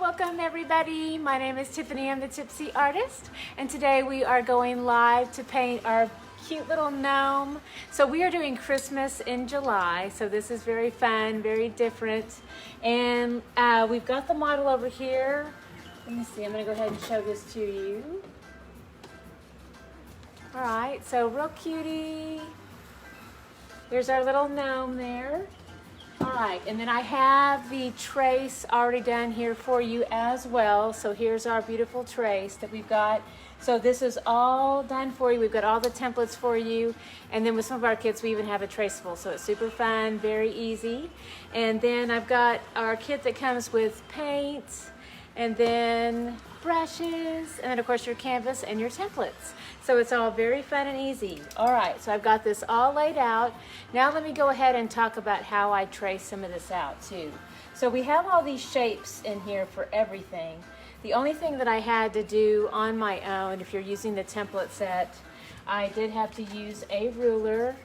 Welcome everybody. My name is Tiffany. I'm the Tipsy Artist, and today we are going live to paint our cute little gnome. So we are doing Christmas in July, so this is very fun, very different. And we've got the model over here. Let me see, I'm gonna go ahead and show this to you. All right, so real cutie. There's our little gnome there. All right, and then I have the trace already done here for you as well. So here's our beautiful trace that we've got. So this is all done for you. We've got all the templates for you. And then with some of our kits, we even have a traceable. So it's super fun, very easy. And then I've got our kit that comes with paint, and then brushes, and then of course your canvas and your templates. So it's all very fun and easy. All right, so I've got this all laid out. Now let me go ahead and talk about how I trace some of this out too. So we have all these shapes in here for everything. The only thing that I had to do on my own, if you're using the template set, I did have to use a ruler.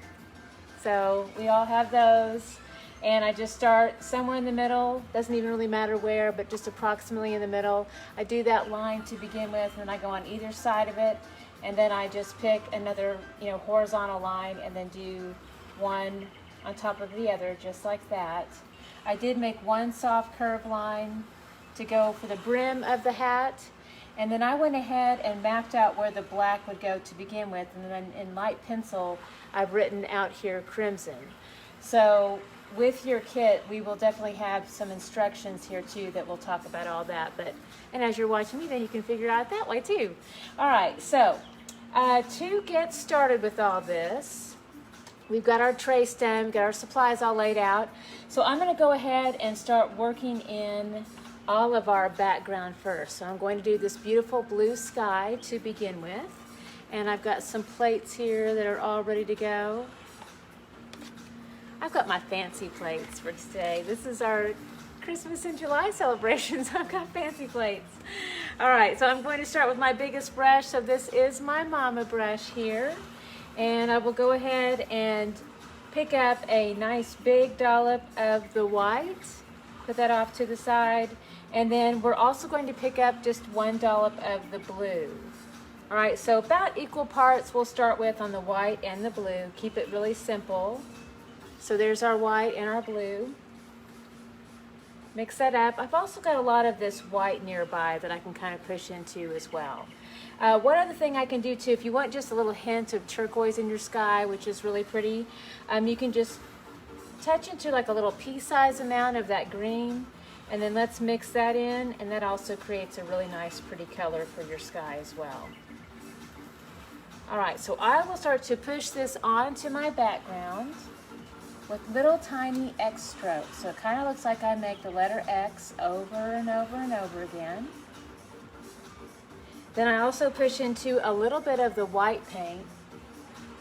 So we all have those. And I just start somewhere in the middle, doesn't even really matter where, but just approximately in the middle. I do that line to begin with, and then I go on either side of it, and then I just pick another, horizontal line, and then do one on top of the other, just like that. I did make one soft curve line to go for the brim of the hat, and then I went ahead and mapped out where the black would go to begin with, and then in light pencil, I've written out here crimson. So with your kit, we will definitely have some instructions here too that will talk about all that. And as you're watching me, then you can figure it out that way too. All right, so to get started with all this, we've got our trace done, we've got our supplies all laid out. So I'm gonna go ahead and start working in all of our background first. So I'm going to do this beautiful blue sky to begin with. And I've got some plates here that are all ready to go. I've got my fancy plates for today. This is our Christmas in July celebration, so I've got fancy plates. All right, so I'm going to start with my biggest brush. So this is my mama brush here. And I will go ahead and pick up a nice big dollop of the white, put that off to the side. And then we're also going to pick up just one dollop of the blue. All right, so about equal parts we'll start with on the white and the blue. Keep it really simple. So there's our white and our blue. Mix that up. I've also got a lot of this white nearby that I can kind of push into as well. One other thing I can do too, if you want just a little hint of turquoise in your sky, which is really pretty, you can just touch into like a little pea-sized amount of that green, and then let's mix that in, and that also creates a really nice pretty color for your sky as well. All right, so I will start to push this onto my background with little tiny X strokes. So it kind of looks like I make the letter X over and over and over again. Then I also push into a little bit of the white paint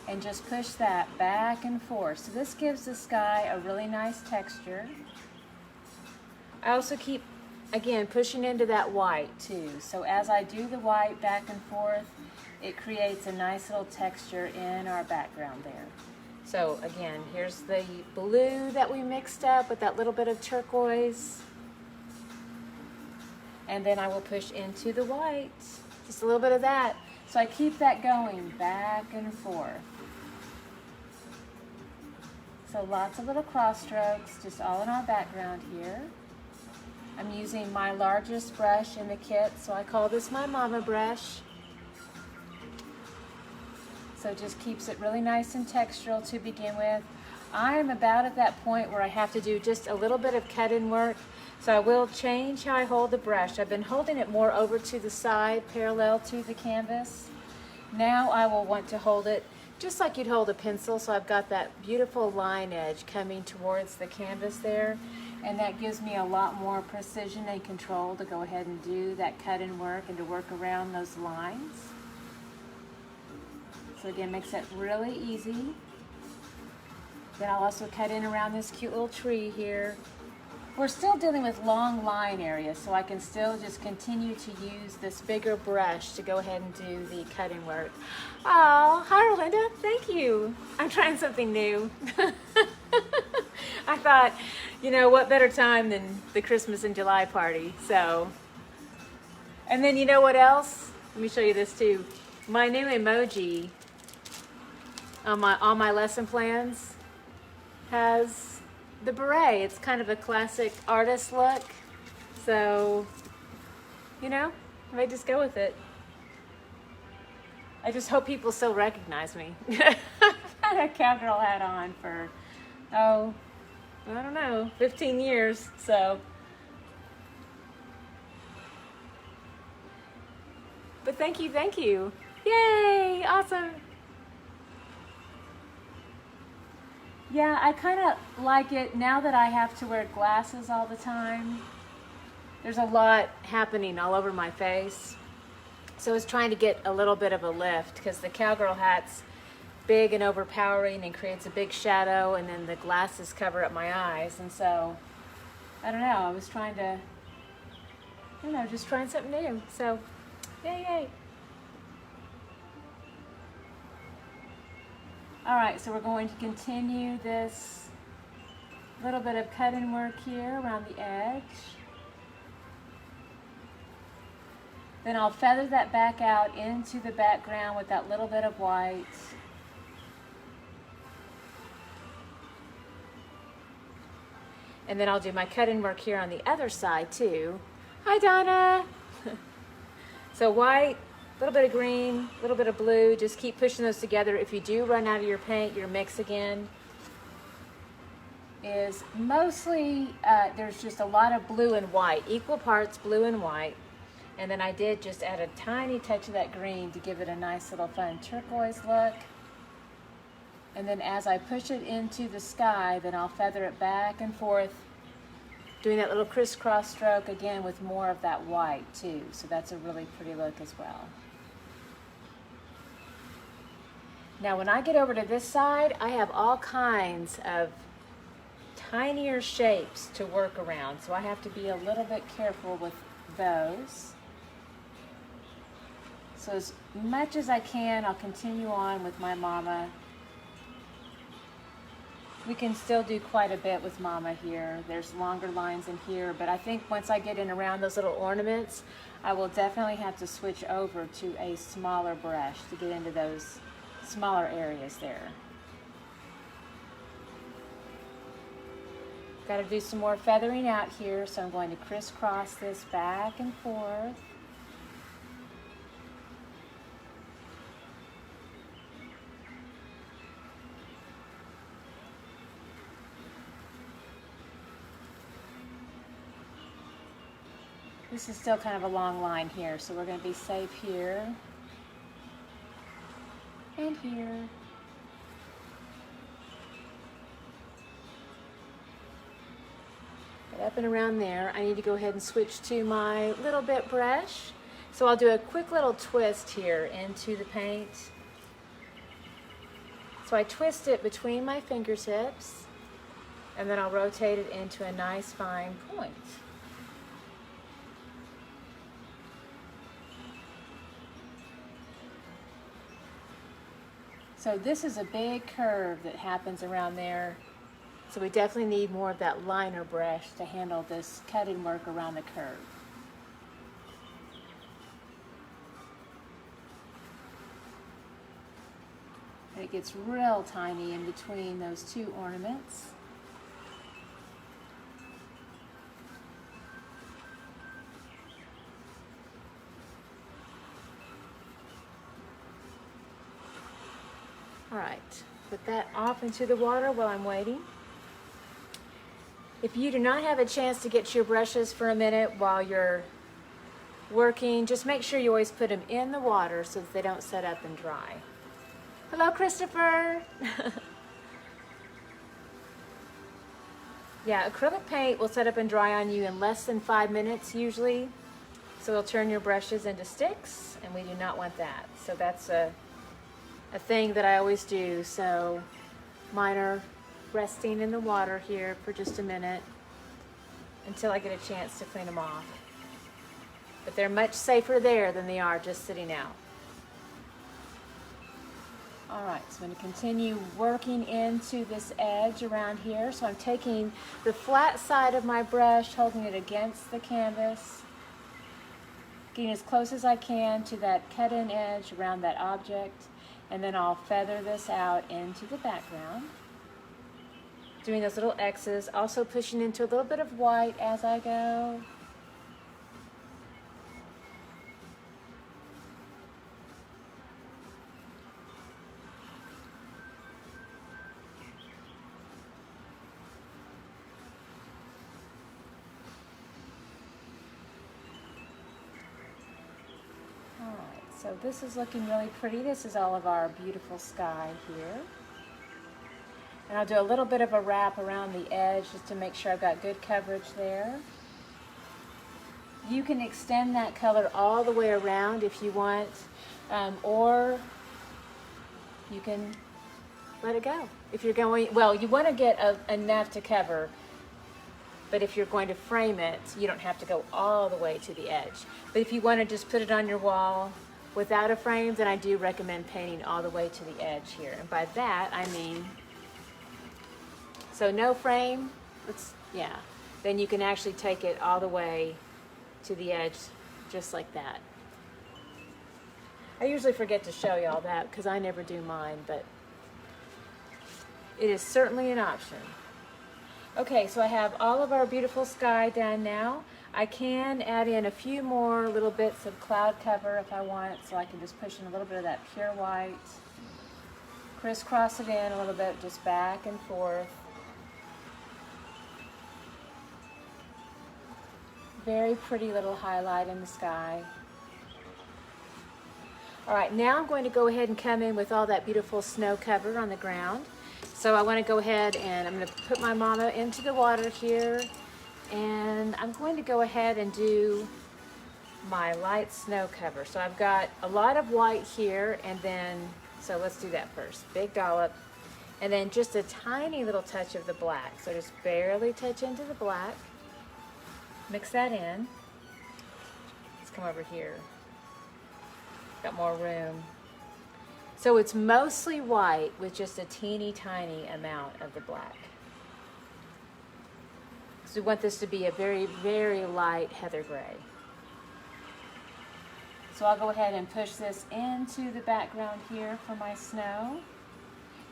and just push that back and forth. So this gives the sky a really nice texture. I also keep, again, pushing into that white too. So as I do the white back and forth, it creates a nice little texture in our background there. So again, here's the blue that we mixed up with that little bit of turquoise. And then I will push into the white, just a little bit of that. So I keep that going back and forth. So lots of little cross strokes, just all in our background here. I'm using my largest brush in the kit, so I call this my mama brush. So it just keeps it really nice and textural to begin with. I'm about at that point where I have to do just a little bit of cut-in work. So I will change how I hold the brush. I've been holding it more over to the side, parallel to the canvas. Now I will want to hold it just like you'd hold a pencil. So I've got that beautiful line edge coming towards the canvas there. And that gives me a lot more precision and control to go ahead and do that cut-in work and to work around those lines. So again, makes it really easy. Then I'll also cut in around this cute little tree here. We're still dealing with long line areas, so I can still just continue to use this bigger brush to go ahead and do the cutting work. Oh, hi Rolinda, thank you. I'm trying something new. I thought, what better time than the Christmas in July party. So And then you know what else? Let me show you this too. My new emoji on my lesson plans has the beret. It's kind of a classic artist look. So, you know, I may just go with it. I just hope people still recognize me. I've had a cowgirl hat on for, oh, I don't know, 15 years, so. But thank you, thank you. Yay, awesome. Yeah, I kind of like it now that I have to wear glasses all the time. There's a lot happening all over my face. So I was trying to get a little bit of a lift because the cowgirl hat's big and overpowering and creates a big shadow, and then the glasses cover up my eyes. And so, I don't know, I was trying to, I don't know, just trying something new. So, yay, yay. All right, so we're going to continue this little bit of cut-in work here around the edge. Then I'll feather that back out into the background with that little bit of white. And then I'll do my cut-in work here on the other side too. Hi, Donna. So white, a little bit of green, a little bit of blue. Just keep pushing those together. If you do run out of your paint, your mix again is mostly, there's just a lot of blue and white, equal parts blue and white. And then I did just add a tiny touch of that green to give it a nice little fun turquoise look. And then as I push it into the sky, then I'll feather it back and forth, doing that little crisscross stroke again with more of that white too. So that's a really pretty look as well. Now when I get over to this side, I have all kinds of tinier shapes to work around. So I have to be a little bit careful with those. So as much as I can, I'll continue on with my mama. We can still do quite a bit with mama here. There's longer lines in here, but I think once I get in around those little ornaments, I will definitely have to switch over to a smaller brush to get into those smaller areas there. Got to do some more feathering out here, so I'm going to crisscross this back and forth. This is still kind of a long line here, so we're going to be safe here and here. But up and around there, I need to go ahead and switch to my little bit brush. So I'll do a quick little twist here into the paint. So I twist it between my fingertips, and then I'll rotate it into a nice fine point. So this is a big curve that happens around there. So we definitely need more of that liner brush to handle this cutting work around the curve. And it gets real tiny in between those two ornaments. All right, put that off into the water while I'm waiting. If you do not have a chance to get to your brushes for a minute while you're working, just make sure you always put them in the water so that they don't set up and dry. Hello, Christopher. Yeah, acrylic paint will set up and dry on you in less than 5 minutes usually. So it'll turn your brushes into sticks, and we do not want that. So that's a thing that I always do. So mine are resting in the water here for just a minute until I get a chance to clean them off. But they're much safer there than they are just sitting out. All right, so I'm going to continue working into this edge around here. So I'm taking the flat side of my brush, holding it against the canvas, getting as close as I can to that cut-in edge around that object, and then I'll feather this out into the background. Doing those little X's, also pushing into a little bit of white as I go. So this is looking really pretty. This is all of our beautiful sky here. And I'll do a little bit of a wrap around the edge just to make sure I've got good coverage there. You can extend that color all the way around if you want, or you can let it go. If you're going, well, you want to get enough to cover, but if you're going to frame it, you don't have to go all the way to the edge. But if you want to just put it on your wall without a frame, then I do recommend painting all the way to the edge here. And by that, I mean, so no frame, then you can actually take it all the way to the edge, just like that. I usually forget to show you all that because I never do mine, but it is certainly an option. Okay, so I have all of our beautiful sky done now. I can add in a few more little bits of cloud cover if I want, so I can just push in a little bit of that pure white, crisscross it in a little bit, just back and forth. Very pretty little highlight in the sky. All right, now I'm going to go ahead and come in with all that beautiful snow cover on the ground. So I want to go ahead and I'm going to put my mama into the water here, and I'm going to go ahead and do my light snow cover. So I've got a lot of white here, and then, so let's do that first. Big dollop, and then just a tiny little touch of the black. So just barely touch into the black. Mix that in. Let's come over here. Got more room. So it's mostly white with just a teeny tiny amount of the black. So we want this to be a very, very light heather gray. So I'll go ahead and push this into the background here for my snow.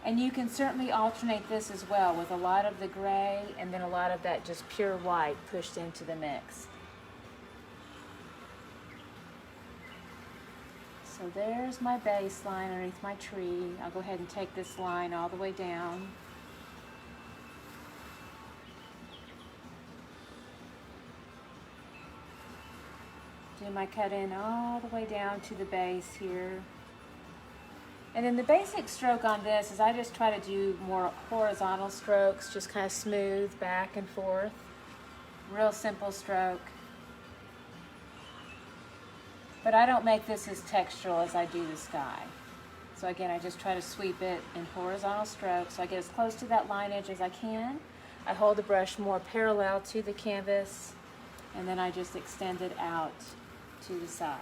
And you can certainly alternate this as well with a lot of the gray and then a lot of that just pure white pushed into the mix. So there's my base line underneath my tree. I'll go ahead and take this line all the way down. Do my cut in all the way down to the base here. And then the basic stroke on this is I just try to do more horizontal strokes, just kind of smooth back and forth. Real simple stroke. But I don't make this as textural as I do the sky. So again, I just try to sweep it in horizontal strokes so I get as close to that line edge as I can. I hold the brush more parallel to the canvas, and then I just extend it out to the side.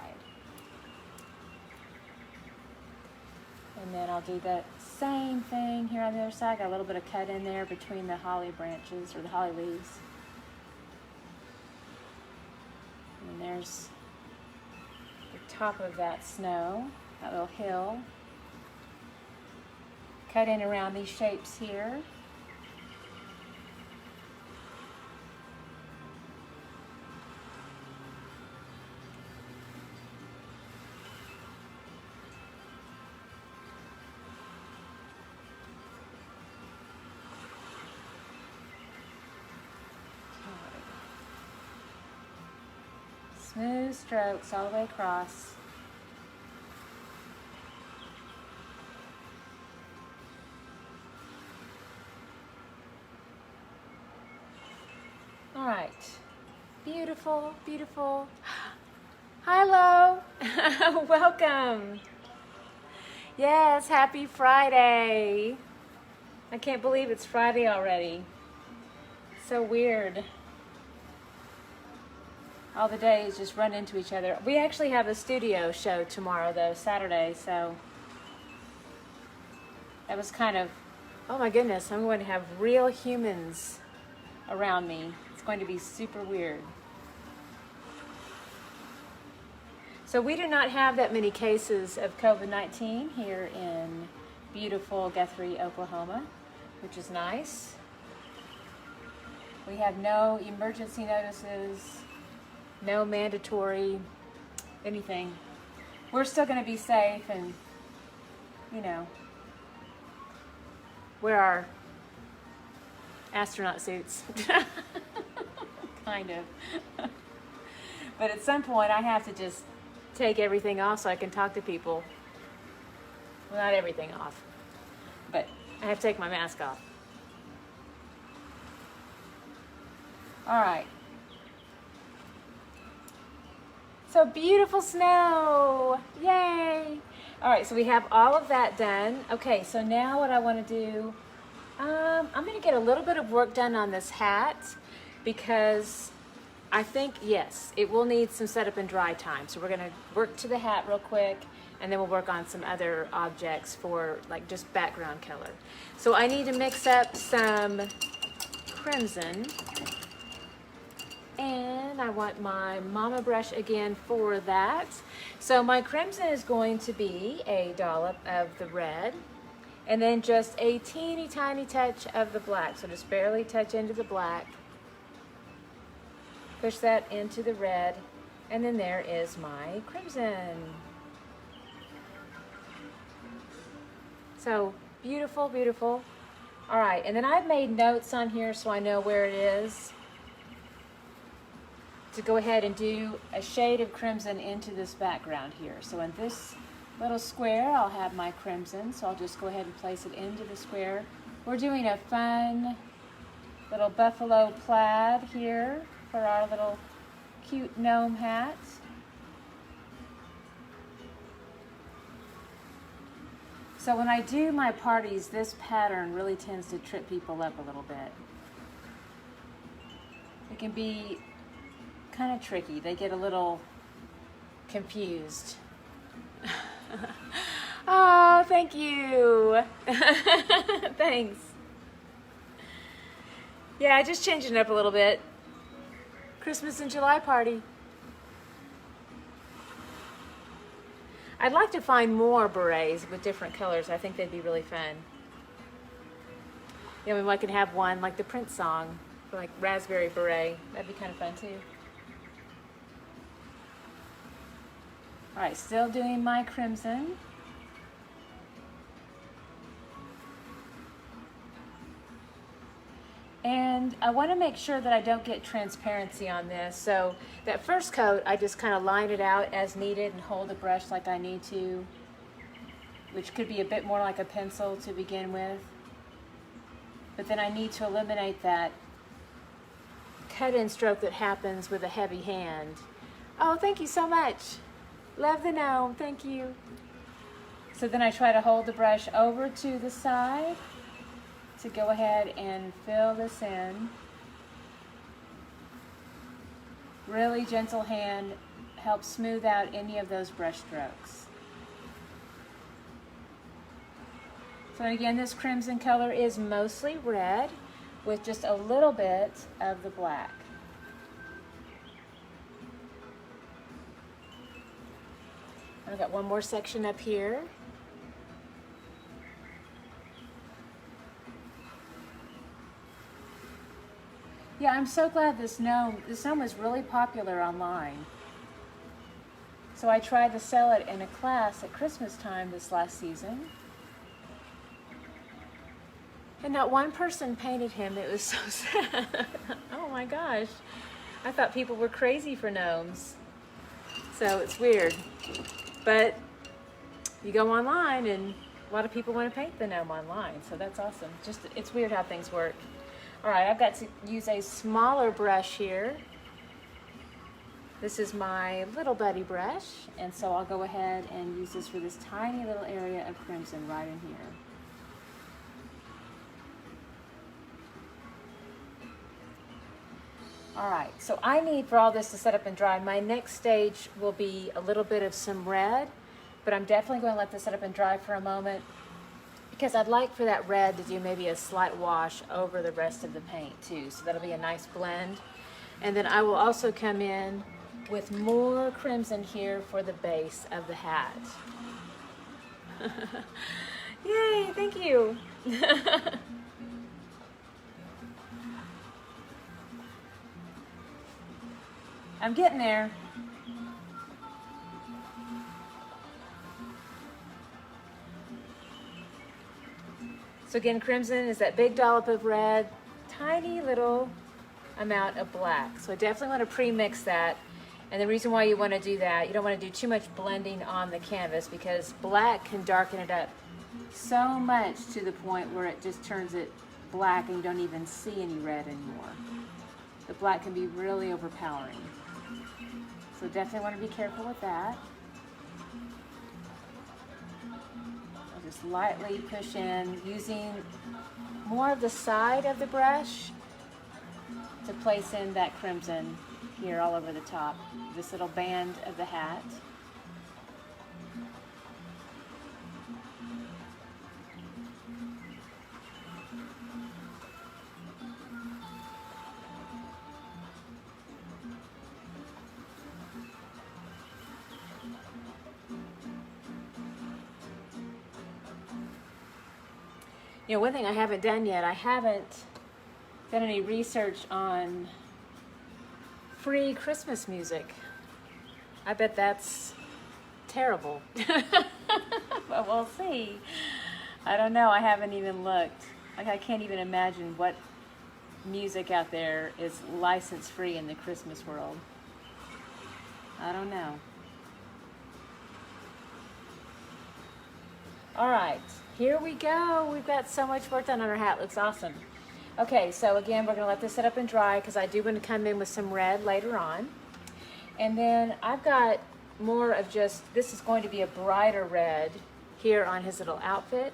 And then I'll do that same thing here on the other side. Got a little bit of cut in there between the holly branches, or the holly leaves. And there's the top of that snow, that little hill. Cut in around these shapes here. Smooth strokes all the way across. All right, beautiful, beautiful. Hello, welcome. Yes, happy Friday. I can't believe it's Friday already. So weird. All the days just run into each other. We actually have a studio show tomorrow though, Saturday, so that was kind of, oh my goodness, I'm going to have real humans around me. It's going to be super weird. So we do not have that many cases of COVID-19 here in beautiful Guthrie, Oklahoma, which is nice. We have no emergency notices, no mandatory anything. We're still going to be safe and, you know, wear our astronaut suits. Kind of. But at some point I have to just take everything off so I can talk to people. Well, not everything off, but I have to take my mask off. All right. So beautiful snow. Yay. All right, so we have all of that done. Okay, so now what I want to do, I'm going to get a little bit of work done on this hat because I think, yes, it will need some setup and dry time. So we're going to work to the hat real quick, and then we'll work on some other objects for like just background color. So I need to mix up some crimson, and I want my mama brush again for that. So my crimson is going to be a dollop of the red, and then just a teeny tiny touch of the black. So just barely touch into the black. Push that into the red, and then there is my crimson. So beautiful, beautiful. All right, and then I've made notes on here so I know where it is to go ahead and do a shade of crimson into this background here. So in this little square, I'll have my crimson, so I'll just go ahead and place it into the square. We're doing a fun little buffalo plaid here for our little cute gnome hat. So when I do my parties, this pattern really tends to trip people up a little bit. It can be kind of tricky. They get a little confused. Oh, thank you. Thanks. Yeah, just changing it up a little bit. Christmas in July party. I'd like to find more berets with different colors. I think they'd be really fun. Yeah, I can have one like the Prince song, for like raspberry beret. That'd be kind of fun too. All right, still doing my crimson. And I want to make sure that I don't get transparency on this. So that first coat, I just kind of line it out as needed and hold the brush like I need to, which could be a bit more like a pencil to begin with. But then I need to eliminate that cut-in stroke that happens with a heavy hand. Oh, thank you so much. Love the gnome, thank you. So then I try to hold the brush over to the side to go ahead and fill this in. Really gentle hand helps smooth out any of those brush strokes. So again, this crimson color is mostly red with just a little bit of the black. I've got one more section up here. Yeah, I'm so glad this gnome is really popular online. So I tried to sell it in a class at Christmas time this last season. And not one person painted him. It was so sad. Oh my gosh. I thought people were crazy for gnomes. So it's weird. But you go online and a lot of people want to paint the gnome online. So that's awesome. Just, it's weird how things work. All right, I've got to use a smaller brush here. This is my little buddy brush, and so I'll go ahead and use this for this tiny little area of crimson right in here. All right, so I need for all this to set up and dry. My next stage will be a little bit of some red, but I'm definitely going to let this set up and dry for a moment, because I'd like for that red to do maybe a slight wash over the rest of the paint too. So that'll be a nice blend. And then I will also come in with more crimson here for the base of the hat. Yay, thank you. I'm getting there. So again, crimson is that big dollop of red, tiny little amount of black. So I definitely want to pre-mix that. And the reason why you want to do that, you don't want to do too much blending on the canvas because black can darken it up so much to the point where it just turns it black and you don't even see any red anymore. The black can be really overpowering. So definitely want to be careful with that. I'll just lightly push in using more of the side of the brush to place in that crimson here all over the top, this little band of the hat. You know, one thing I haven't done yet, I haven't done any research on free Christmas music. I bet that's terrible. But we'll see. I don't know, I haven't even looked. Like, I can't even imagine what music out there is license free in the Christmas world. I don't know. All right, here we go. We've got so much work done on our hat. Looks awesome. Okay, so again, we're gonna let this set up and dry because I do want to come in with some red later on. And then I've got more of just, this is going to be a brighter red here on his little outfit.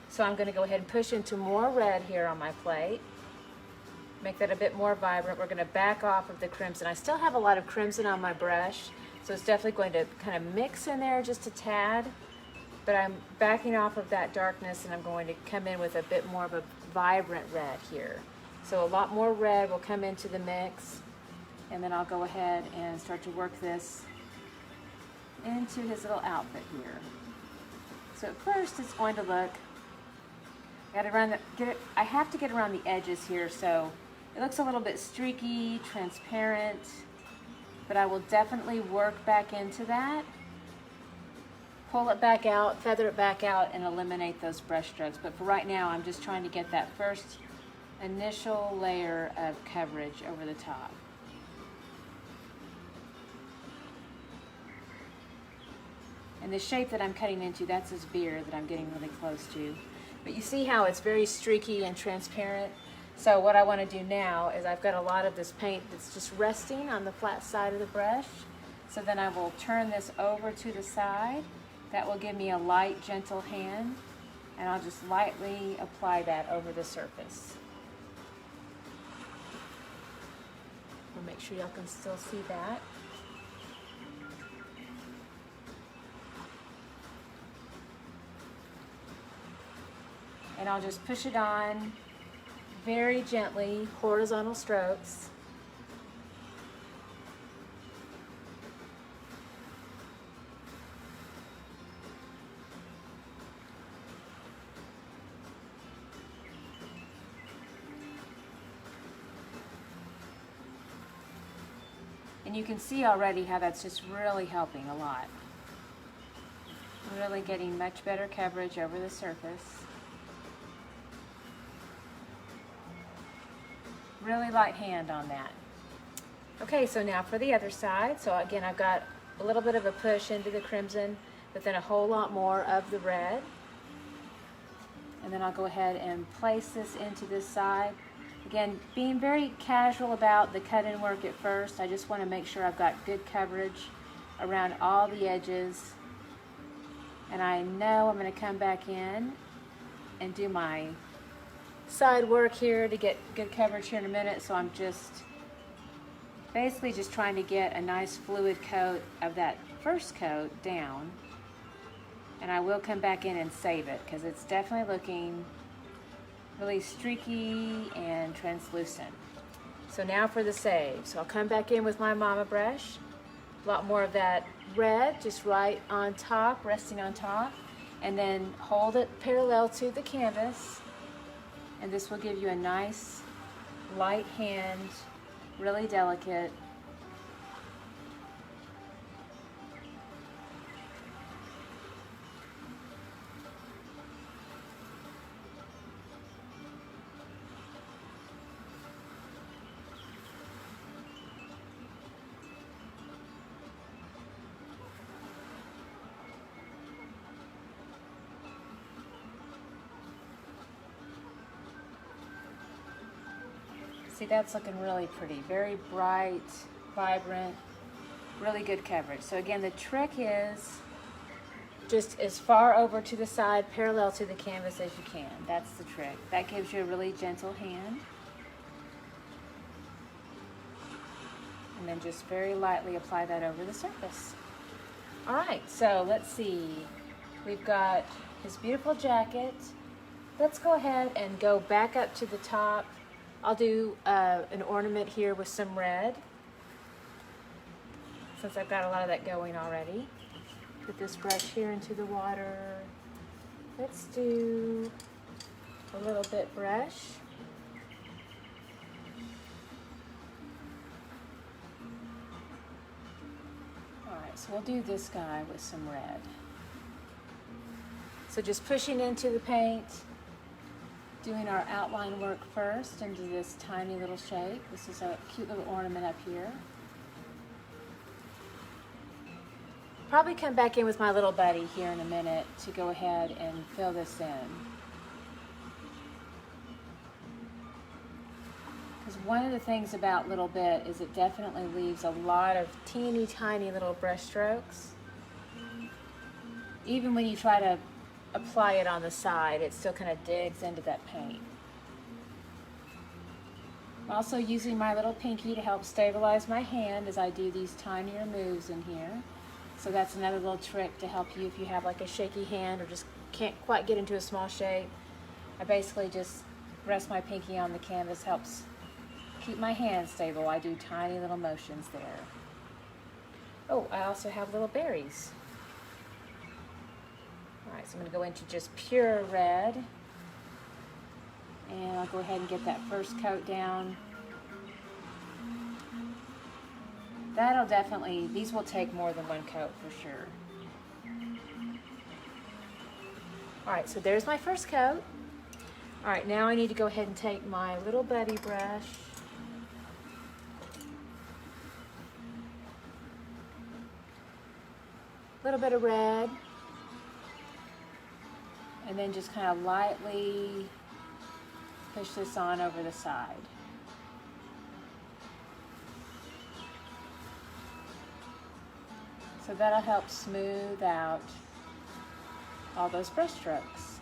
So I'm gonna go ahead and push into more red here on my plate. Make that a bit more vibrant. We're gonna back off of the crimson. I still have a lot of crimson on my brush, so it's definitely going to kind of mix in there just a tad. But I'm backing off of that darkness and I'm going to come in with a bit more of a vibrant red here. So a lot more red will come into the mix, and then I'll go ahead and start to work this into his little outfit here. So at first it's going to look, I have to get around the edges here, so it looks a little bit streaky, transparent, but I will definitely work back into that. Pull it back out, feather it back out, and eliminate those brush strokes. But for right now, I'm just trying to get that first initial layer of coverage over the top. And the shape that I'm cutting into, that's his beard that I'm getting really close to. But you see how it's very streaky and transparent? So what I want to do now is I've got a lot of this paint that's just resting on the flat side of the brush. So then I will turn this over to the side. That will give me a light, gentle hand, and I'll just lightly apply that over the surface. We'll make sure y'all can still see that. And I'll just push it on very gently, horizontal strokes. And you can see already how that's just really helping a lot. Really getting much better coverage over the surface. Really light hand on that. Okay, so now for the other side. So again, I've got a little bit of a push into the crimson, but then a whole lot more of the red. And then I'll go ahead and place this into this side. Again, being very casual about the cut-in work at first. I just want to make sure I've got good coverage around all the edges. And I know I'm going to come back in and do my side work here to get good coverage here in a minute. So I'm just basically just trying to get a nice fluid coat of that first coat down. And I will come back in and save it because it's definitely looking really streaky and translucent. So now for the save. So I'll come back in with my mama brush, A lot more of that red just right on top, resting on top. And then hold it parallel to the canvas. And this will give you a nice light hand, really delicate. See, that's looking really pretty. Very bright, vibrant, really good coverage. So again, the trick is just as far over to the side, parallel to the canvas as you can. That's the trick. That gives you a really gentle hand. And then just very lightly apply that over the surface. All right, so let's see. We've got his beautiful jacket. Let's go ahead and go back up to the top. I'll do an ornament here with some red, since I've got a lot of that going already. Put this brush here into the water. Let's do a little bit brush. All right, so we'll do this guy with some red. So just pushing into the paint, doing our outline work first into this tiny little shape. This is a cute little ornament up here. Probably come back in with my little buddy here in a minute to go ahead and fill this in. Because one of the things about Little Bit is it definitely leaves a lot of teeny tiny little brush strokes. Even when you try to apply it on the side, it still kind of digs into that paint. I'm also using my little pinky to help stabilize my hand as I do these tinier moves in here. So that's another little trick to help you if you have like a shaky hand or just can't quite get into a small shape. I basically just rest my pinky on the canvas, helps keep my hand stable. I do tiny little motions there. Oh, I also have little berries. All right, so I'm going to go into just pure red, and I'll go ahead and get that first coat down. That'll definitely, these will take more than one coat for sure. All right, so there's my first coat. All right, now I need to go ahead and take my little buddy brush. A little bit of red. And then just kind of lightly push this on over the side. So that'll help smooth out all those brush strokes.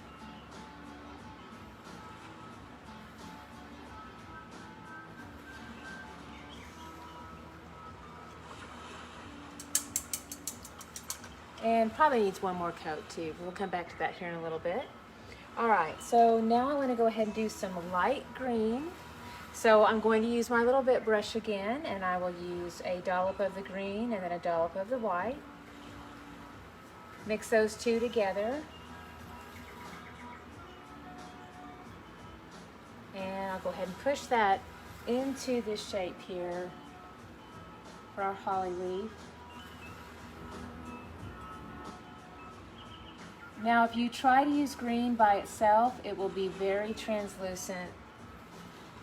And probably needs one more coat too. We'll come back to that here in a little bit. All right, so now I want to go ahead and do some light green. So I'm going to use my Little Bit brush again, and I will use a dollop of the green and then a dollop of the white. Mix those two together. And I'll go ahead and push that into this shape here for our holly leaf. Now, if you try to use green by itself, it will be very translucent.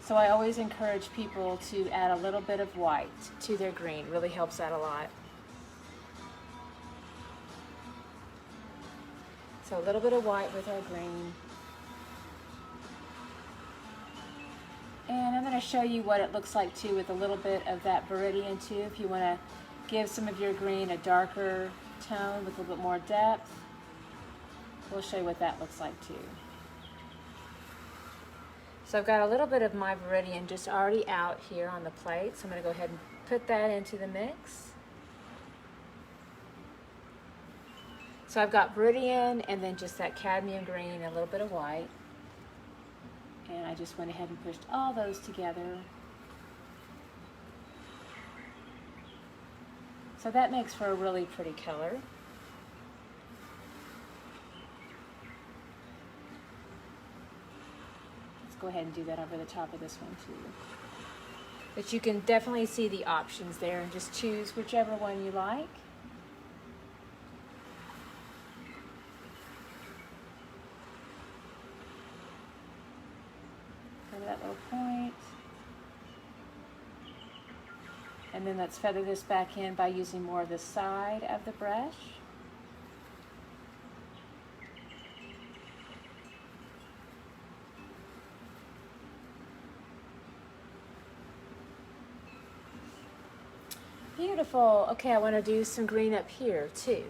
So I always encourage people to add a little bit of white to their green. It really helps out a lot. So a little bit of white with our green. And I'm going to show you what it looks like too with a little bit of that Viridian too. If you want to give some of your green a darker tone with a little bit more depth, we'll show you what that looks like too. So I've got a little bit of my Viridian just already out here on the plate. So I'm going to go ahead and put that into the mix. So I've got Viridian and then just that cadmium green and a little bit of white. And I just went ahead and pushed all those together. So that makes for a really pretty color. Let's go ahead and do that over the top of this one too. But you can definitely see the options there and just choose whichever one you like. Go to that little point. And then let's feather this back in by using more of the side of the brush. Beautiful. Okay, I want to do some green up here too.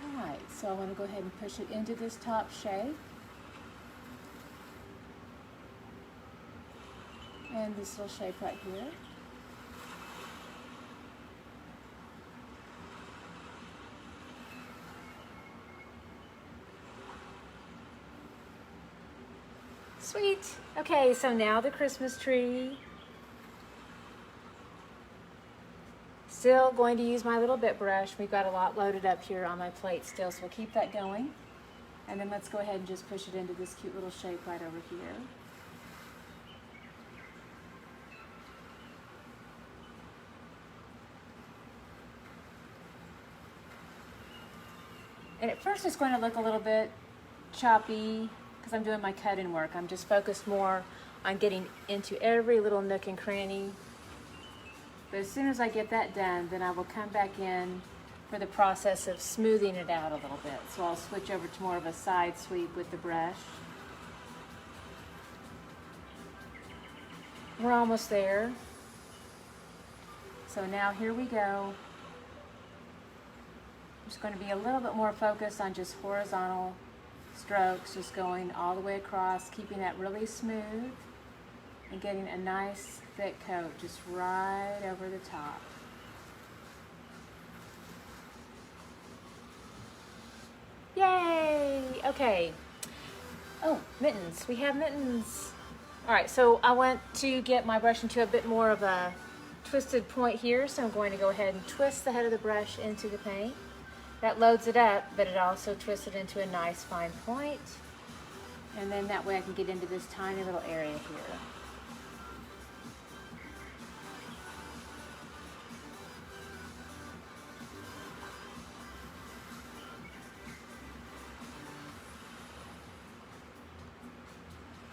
All right, so I want to go ahead and push it into this top shape. And this little shape right here. Sweet. Okay, so now the Christmas tree. Still going to use my little bit brush. We've got a lot loaded up here on my plate still, so we'll keep that going. And then let's go ahead and just push it into this cute little shape right over here. And at first it's going to look a little bit choppy because I'm doing my cut-in work. I'm just focused more on getting into every little nook and cranny. But as soon as I get that done, then I will come back in for the process of smoothing it out a little bit. So I'll switch over to more of a side sweep with the brush. We're almost there. So now here we go. I'm just going to be a little bit more focused on just horizontal strokes, just going all the way across, keeping that really smooth and getting a nice thick coat just right over the top. Yay! Okay. Oh, mittens. We have mittens. All right, so I want to get my brush into a bit more of a twisted point here, so I'm going to go ahead and twist the head of the brush into the paint. That loads it up, but it also twists it into a nice fine point. And then that way I can get into this tiny little area here.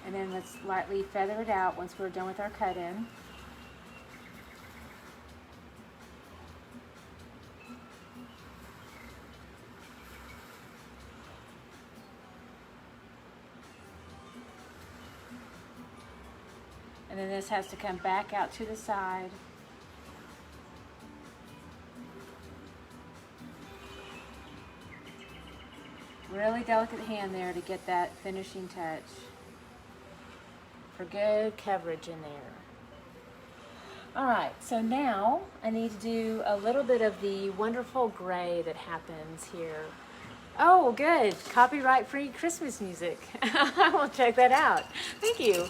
And then let's lightly feather it out once we're done with our cut-in. And then this has to come back out to the side. Really delicate hand there to get that finishing touch for good coverage in there. All right, so now I need to do a little bit of the wonderful gray that happens here. Oh, good. Copyright-free Christmas music. I will check that out. Thank you.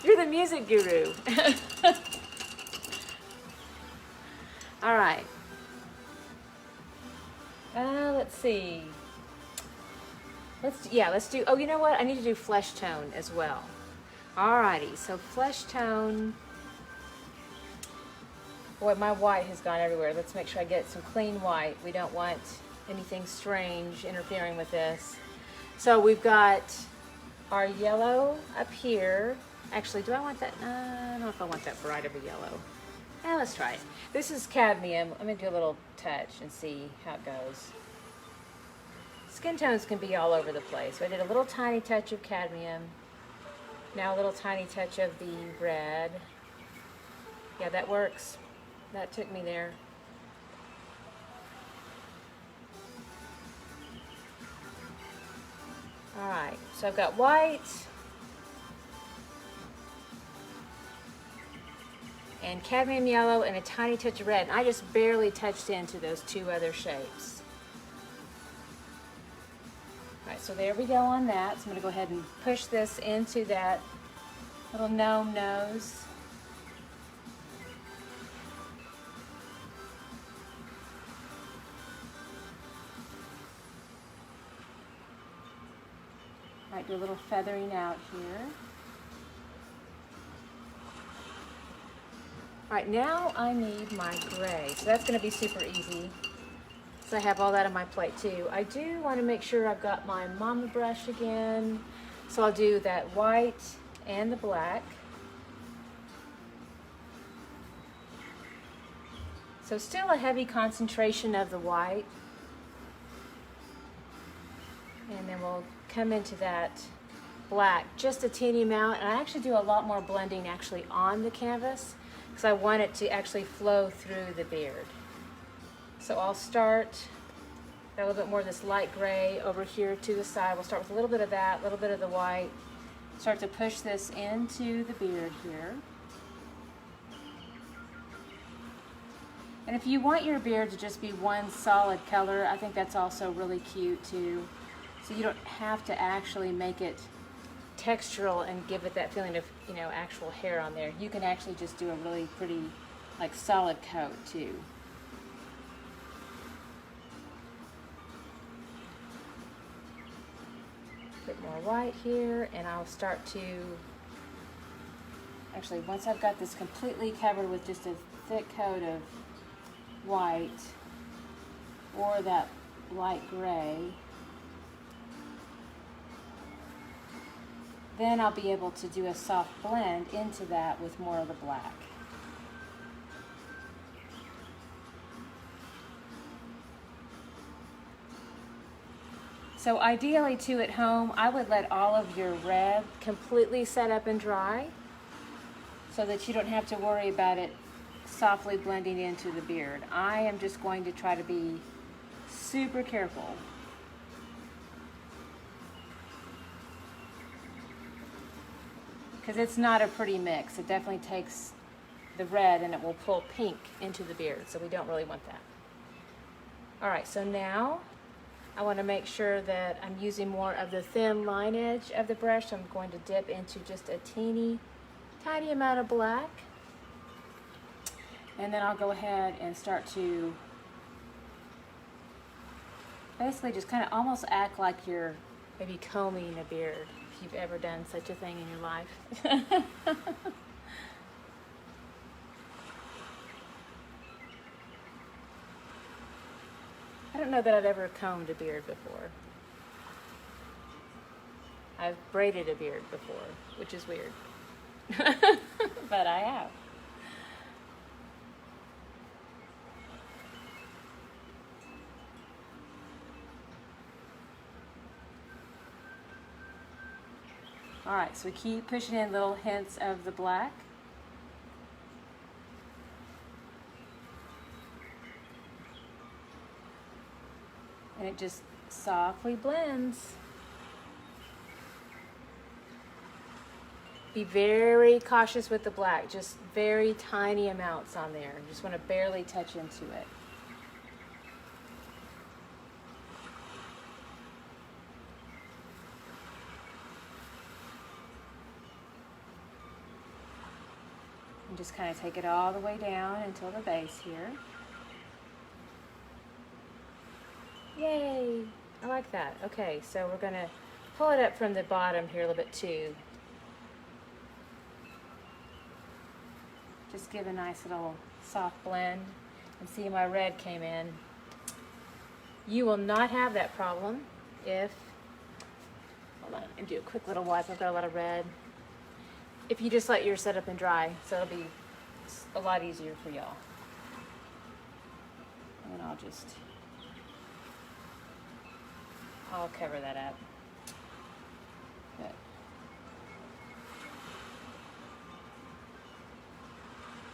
You're the music guru. All right. Let's see. Let's do, oh, you know what? I need to do flesh tone as well. Alrighty, so flesh tone. Boy, my white has gone everywhere. Let's make sure I get some clean white. We don't want anything strange interfering with this. So we've got our yellow up here. Actually, do I want that? I don't know if I want that bright of a yellow. Let's try it. This is cadmium. Let me do a little touch and see how it goes. Skin tones can be all over the place. So I did a little tiny touch of cadmium. Now a little tiny touch of the red. Yeah, that works. That took me there. All right, so I've got white and cadmium yellow and a tiny touch of red. And I just barely touched into those two other shapes. All right, so there we go on that. So I'm gonna go ahead and push this into that little gnome nose. Might do a little feathering out here. All right, now I need my gray. So that's gonna be super easy. So I have all that on my plate too. I do wanna make sure I've got my mama brush again. So I'll do that white and the black. So still a heavy concentration of the white. And then we'll come into that black, just a teeny amount. And I actually do a lot more blending actually on the canvas because I want it to actually flow through the beard. So I'll start a little bit more of this light gray over here to the side. We'll start with a little bit of that, a little bit of the white. Start to push this into the beard here. And if you want your beard to just be one solid color, I think that's also really cute too. So you don't have to actually make it textural and give it that feeling of, you know, actual hair on there. You can actually just do a really pretty, like, solid coat too. Bit more white here, and I'll start to, actually, once I've got this completely covered with just a thick coat of white or that light gray, then I'll be able to do a soft blend into that with more of the black. So ideally too at home, I would let all of your red completely set up and dry so that you don't have to worry about it softly blending into the beard. I am just going to try to be super careful. Because it's not a pretty mix. It definitely takes the red and it will pull pink into the beard, so we don't really want that. All right, so now I want to make sure that I'm using more of the thin line edge of the brush. I'm going to dip into just a teeny tiny amount of black. And then I'll go ahead and start to basically just kind of almost act like you're maybe combing a beard, if you've ever done such a thing in your life. I don't know that I've ever combed a beard before. I've braided a beard before, which is weird. But I have. All right, so we keep pushing in little hints of the black. And it just softly blends. Be very cautious with the black, just very tiny amounts on there. You just want to barely touch into it. And just kind of take it all the way down until the base here. Yay! I like that. Okay, so we're going to pull it up from the bottom here a little bit too. Just give a nice little soft blend. And see, my red came in. You will not have that problem if, hold on, and do a quick little wipe. I've got a lot of red. If you just let yours set up and dry, so it'll be a lot easier for y'all. And I'll cover that up. Good.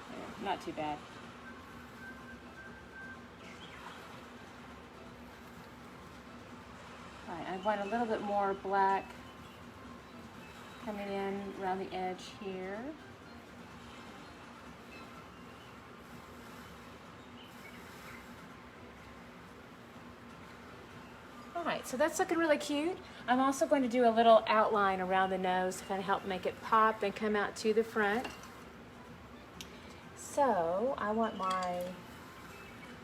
There, not too bad. All right, I want a little bit more black coming in around the edge here. All right, so that's looking really cute. I'm also going to do a little outline around the nose to kind of help make it pop and come out to the front. So I want my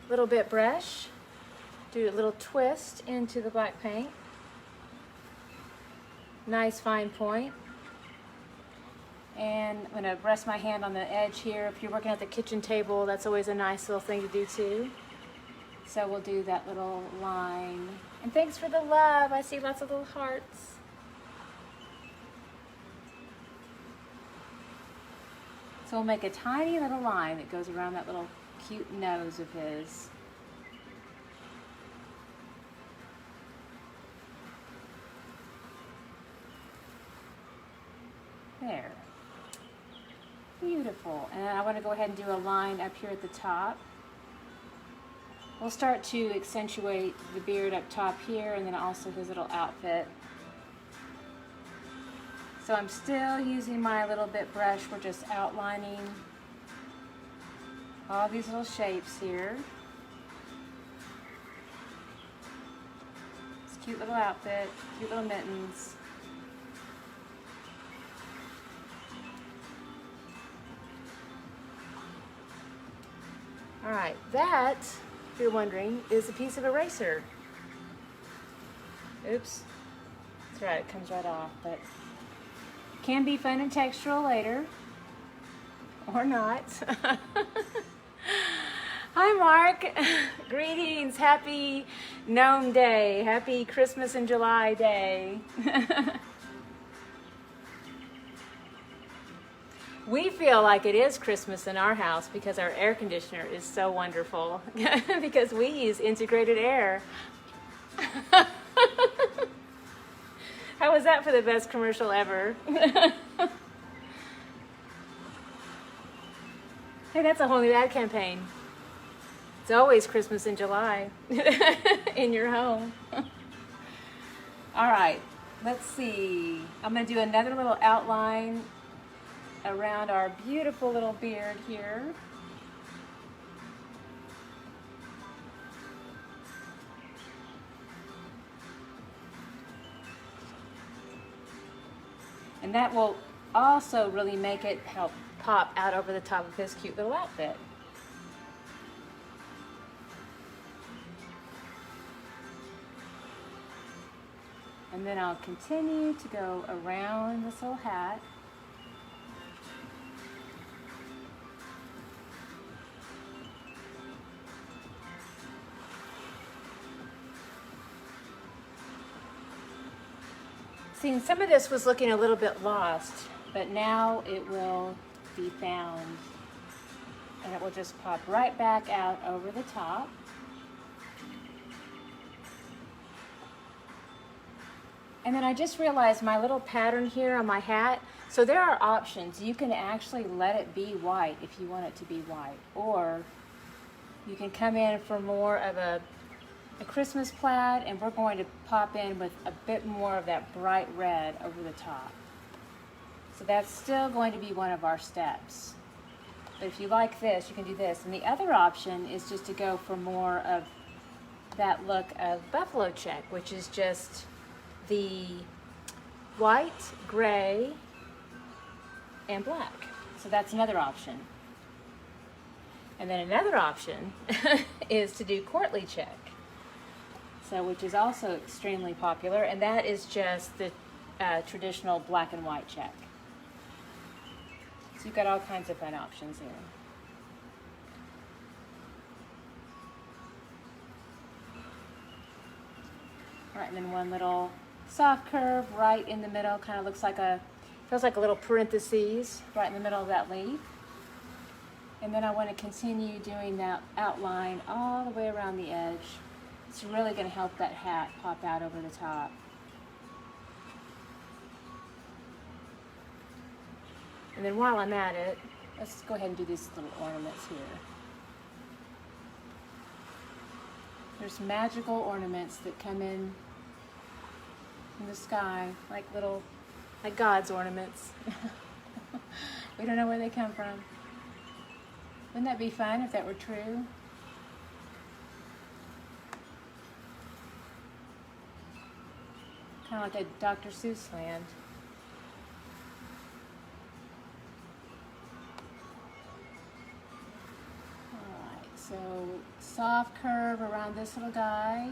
little bit brush, do a little twist into the black paint. Nice fine point. And I'm going to rest my hand on the edge here. If you're working at the kitchen table, that's always a nice little thing to do too. So we'll do that little line. And thanks for the love. I see lots of little hearts. So we'll make a tiny little line that goes around that little cute nose of his. There. Beautiful. And I want to go ahead and do a line up here at the top. We'll start to accentuate the beard up top here and then also his little outfit. So I'm still using my little bit brush. We're just outlining all these little shapes here. This cute little outfit, cute little mittens. All right, that, if you're wondering, is a piece of eraser. Oops. That's right, it comes right off, but can be fun and textural later, or not. Hi, Mark. Greetings. Happy Gnome Day. Happy Christmas in July Day. We feel like it is Christmas in our house because our air conditioner is so wonderful because we use integrated air. How was that for the best commercial ever? Hey, that's a whole new ad campaign. It's always Christmas in July in your home. All right, let's see. I'm going to do another little outline around our beautiful little beard here. And that will also really make it help pop out over the top of his cute little outfit. And then I'll continue to go around this little hat. See, some of this was looking a little bit lost, but now it will be found. And it will just pop right back out over the top. And then I just realized my little pattern here on my hat, so there are options. You can actually let it be white if you want it to be white, or you can come in for more of a Christmas plaid, and we're going to pop in with a bit more of that bright red over the top. So that's still going to be one of our steps. But if you like this, you can do this. And the other option is just to go for more of that look of buffalo check, which is just the white, gray, and black. So that's another option. And then another option is to do courtly check. So, which is also extremely popular, and that is just the traditional black and white check. So you've got all kinds of fun options here. All right, and then one little soft curve right in the middle, kind of looks like feels like a little parentheses right in the middle of that leaf. And then I want to continue doing that outline all the way around the edge. It's really going to help that hat pop out over the top. And then while I'm at it, let's go ahead and do these little ornaments here. There's magical ornaments that come in the sky, like God's ornaments. We don't know where they come from. Wouldn't that be fun if that were true? Kind of like a Dr. Seuss land. Alright, so soft curve around this little guy.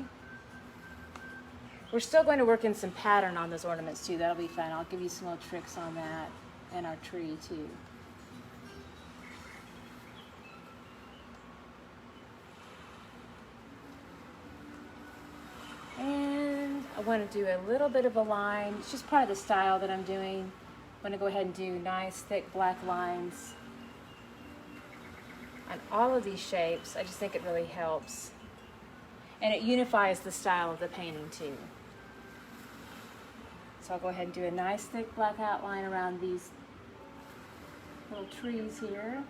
We're still going to work in some pattern on those ornaments too. That'll be fun. I'll give you some little tricks on that and our tree too. And I want to do a little bit of a line. It's just part of the style that I'm doing. I'm going to go ahead and do nice thick black lines on all of these shapes. I just think it really helps. And it unifies the style of the painting too. So I'll go ahead and do a nice thick black outline around these little trees here.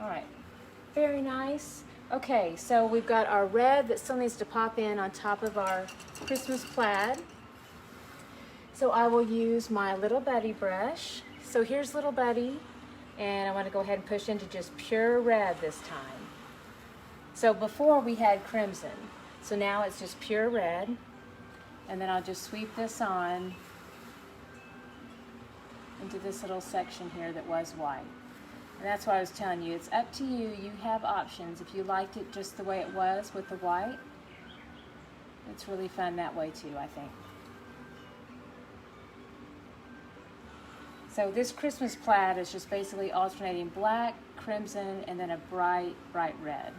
All right, very nice. Okay, so we've got our red that still needs to pop in on top of our Christmas plaid. So I will use my Little Buddy brush. So here's Little Buddy, and I want to go ahead and push into just pure red this time. So before we had crimson, so now it's just pure red, and then I'll just sweep this on into this little section here that was white. And that's why I was telling you, it's up to you. You have options. If you liked it just the way it was with the white, it's really fun that way too, I think. So this Christmas plaid is just basically alternating black, crimson, and then a bright, bright red.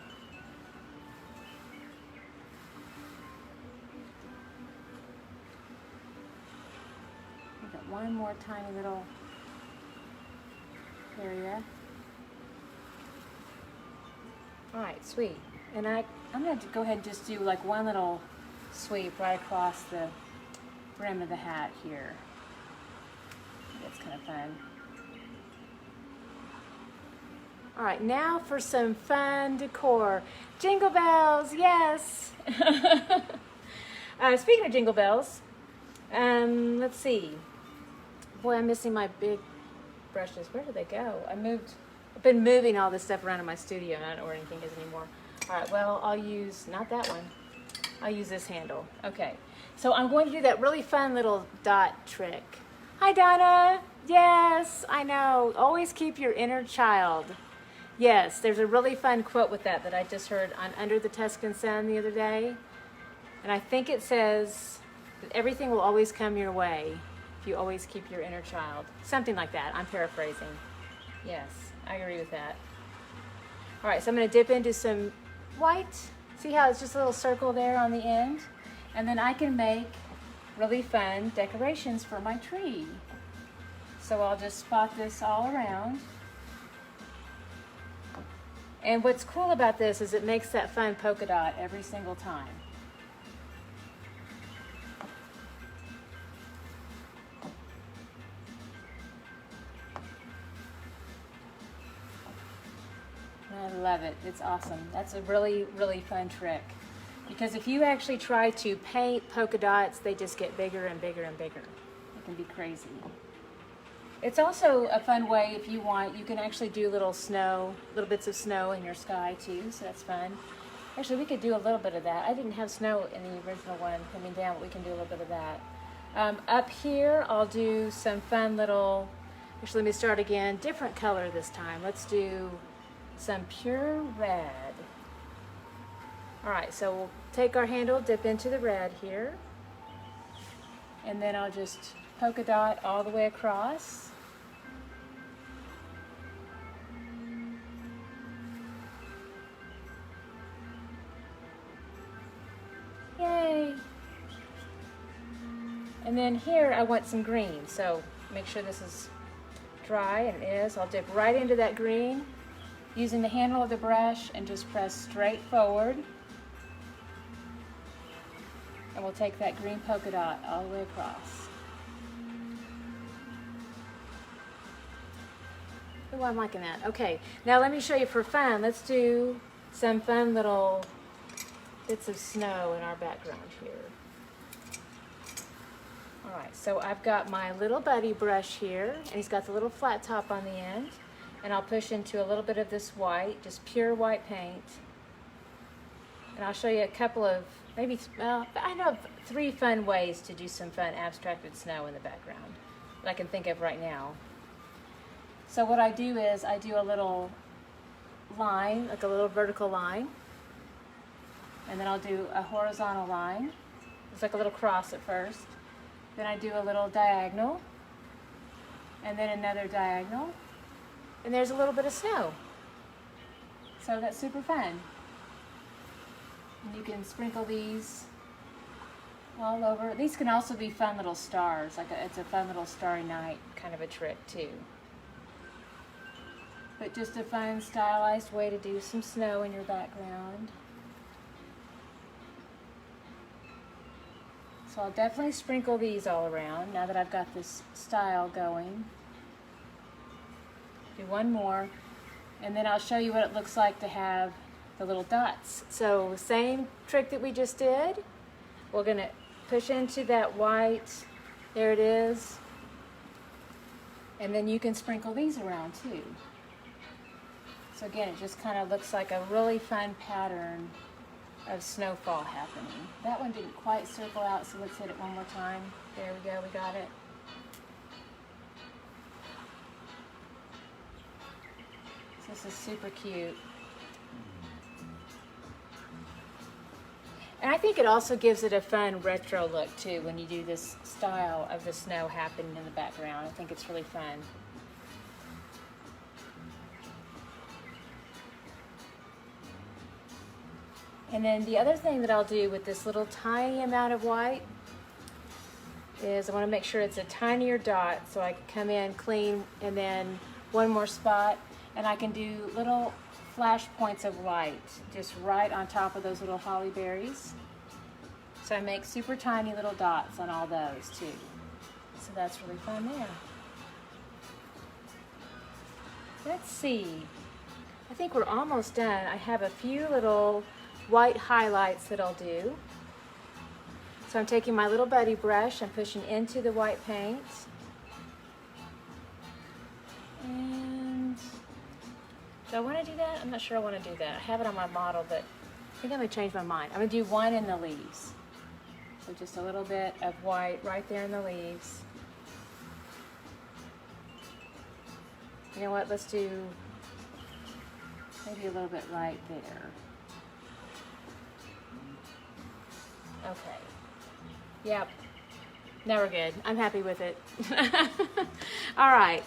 We've got one more tiny little area. All right, sweet. And I'm going to go ahead and just do like one little sweep right across the brim of the hat here. That's kind of fun. All right, now for some fun decor. Jingle bells, yes. Speaking of jingle bells, let's see. Boy, I'm missing my big brushes. Where did they go? I've been moving all this stuff around in my studio, and I don't know where anything is anymore. All right, well, I'll use, not that one. I'll use this handle. Okay, so I'm going to do that really fun little dot trick. Hi, Donna. Yes, I know. Always keep your inner child. Yes, there's a really fun quote with that I just heard on Under the Tuscan Sun the other day. And I think it says that everything will always come your way if you always keep your inner child. Something like that. I'm paraphrasing. Yes, I agree with that. All right, so I'm going to dip into some white. See how it's just a little circle there on the end? And then I can make really fun decorations for my tree. So I'll just spot this all around. And what's cool about this is it makes that fun polka dot every single time. I love it. It's awesome. That's a really, really fun trick. Because if you actually try to paint polka dots, they just get bigger and bigger and bigger. It can be crazy. It's also a fun way, if you want, you can actually do little bits of snow in your sky too, so that's fun. Actually, we could do a little bit of that. I didn't have snow in the original one coming down, but we can do a little bit of that. Up here, I'll do some fun little, actually let me start again, different color this time. Let's do some pure red. All right, so we'll take our handle, dip into the red here, and then I'll just polka dot all the way across. Yay! And then here I want some green, so make sure this is dry, and it is. I'll dip right into that green using the handle of the brush and just press straight forward. And we'll take that green polka dot all the way across. Oh, I'm liking that. Okay, now let me show you for fun. Let's do some fun little bits of snow in our background here. All right, so I've got my Little Buddy brush here, and he's got the little flat top on the end. And I'll push into a little bit of this white, just pure white paint. And I'll show you a couple of, maybe, well, I know of 3 fun ways to do some fun abstracted snow in the background that I can think of right now. So what I do is I do a little line, like a little vertical line, and then I'll do a horizontal line. It's like a little cross at first. Then I do a little diagonal, and then another diagonal, and there's a little bit of snow. So that's super fun. And you can sprinkle these all over. These can also be fun little stars, like it's a fun little starry night kind of a trick too. But just a fun stylized way to do some snow in your background. So I'll definitely sprinkle these all around now that I've got this style going. Do one more, and then I'll show you what it looks like to have the little dots. So same trick that we just did. We're gonna push into that white, there it is. And then you can sprinkle these around too. So again, it just kind of looks like a really fun pattern of snowfall happening. That one didn't quite circle out, so let's hit it one more time. There we go, we got it. So this is super cute. And I think it also gives it a fun retro look too when you do this style of the snow happening in the background. I think it's really fun. And then the other thing that I'll do with this little tiny amount of white is I want to make sure it's a tinier dot so I can come in clean and then one more spot, and I can do little flash points of light just right on top of those little holly berries. So I make super tiny little dots on all those too. So that's really fun there. Let's see. I think we're almost done. I have a few little white highlights that I'll do. So I'm taking my little buddy brush and pushing into the white paint. And do I want to do that? I'm not sure I want to do that. I have it on my model, but I think I'm going to change my mind. I'm going to do one in the leaves. So just a little bit of white right there in the leaves. You know what? Let's do maybe a little bit right there. Okay. Yep. Now we're good. I'm happy with it. All right.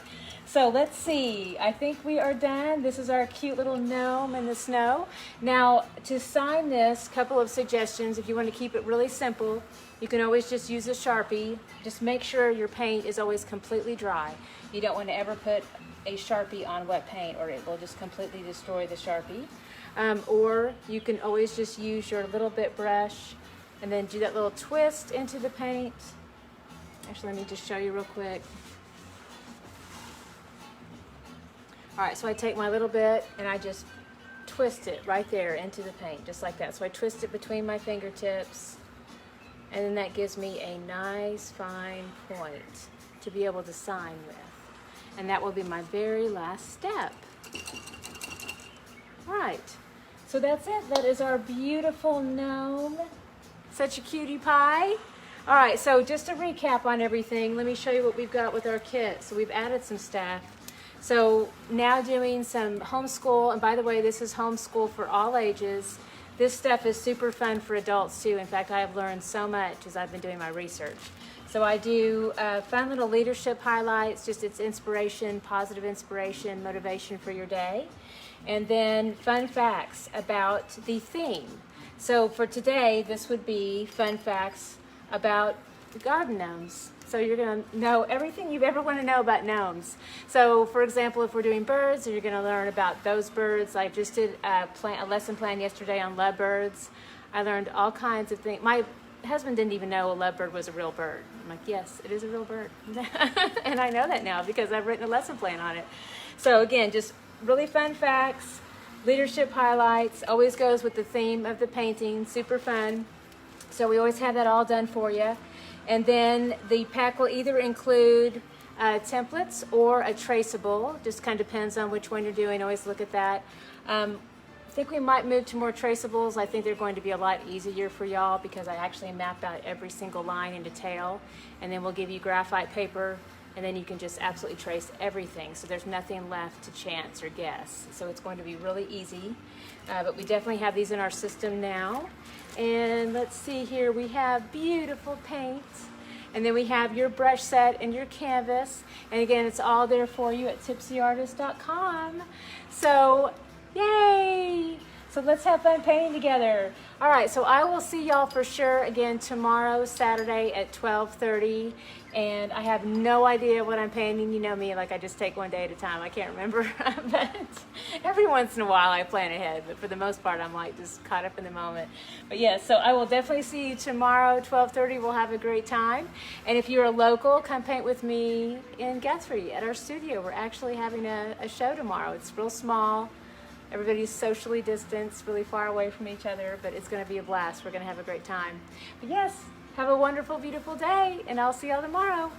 So let's see. I think we are done. This is our cute little gnome in the snow. Now, to sign this, couple of suggestions. If you want to keep it really simple, you can always just use a Sharpie. Just make sure your paint is always completely dry. You don't want to ever put a Sharpie on wet paint or it will just completely destroy the Sharpie. Or you can always just use your little bit brush and then do that little twist into the paint. Actually, let me just show you real quick. All right, so I take my little bit and I just twist it right there into the paint, just like that. So I twist it between my fingertips, and then that gives me a nice fine point to be able to sign with. And that will be my very last step. All right, so that's it. That is our beautiful gnome. Such a cutie pie. All right, so just to recap on everything, let me show you what we've got with our kit. So we've added some stuff. So now doing some homeschool, and by the way, this is homeschool for all ages. This stuff is super fun for adults too. In fact, I have learned so much as I've been doing my research. So I do fun little leadership highlights, just it's inspiration, positive inspiration, motivation for your day. And then fun facts about the theme. So for today, this would be fun facts about the garden gnomes. So you're going to know everything you've ever want to know about gnomes. So for example, if we're doing birds, you're going to learn about those birds. I just did a lesson plan yesterday on lovebirds. I learned all kinds of things. My husband didn't even know a lovebird was a real bird. I'm like, yes, it is a real bird. And I know that now because I've written a lesson plan on it. So again, just really fun facts. Leadership highlights, always goes with the theme of the painting, super fun. So we always have that all done for you. And then the pack will either include templates or a traceable, just kind of depends on which one you're doing, always look at that. I think we might move to more traceables. I think they're going to be a lot easier for y'all because I actually map out every single line in detail. And then we'll give you graphite paper and then you can just absolutely trace everything. So there's nothing left to chance or guess. So it's going to be really easy. But we definitely have these in our system now. And let's see here, we have beautiful paint. And then we have your brush set and your canvas. And again, it's all there for you at tipsyartist.com. So, yay! So let's have fun painting together. All right, so I will see y'all for sure again tomorrow, Saturday at 12:30. And I have no idea what I'm painting. You know me, like I just take one day at a time. I can't remember. But every once in a while I plan ahead. But for the most part, I'm like just caught up in the moment. But yeah, so I will definitely see you tomorrow, 12:30. We'll have a great time. And if you're a local, come paint with me in Guthrie at our studio. We're actually having a show tomorrow. It's real small. Everybody's socially distanced, really far away from each other, but it's going to be a blast. We're going to have a great time. But yes, have a wonderful, beautiful day, and I'll see y'all tomorrow.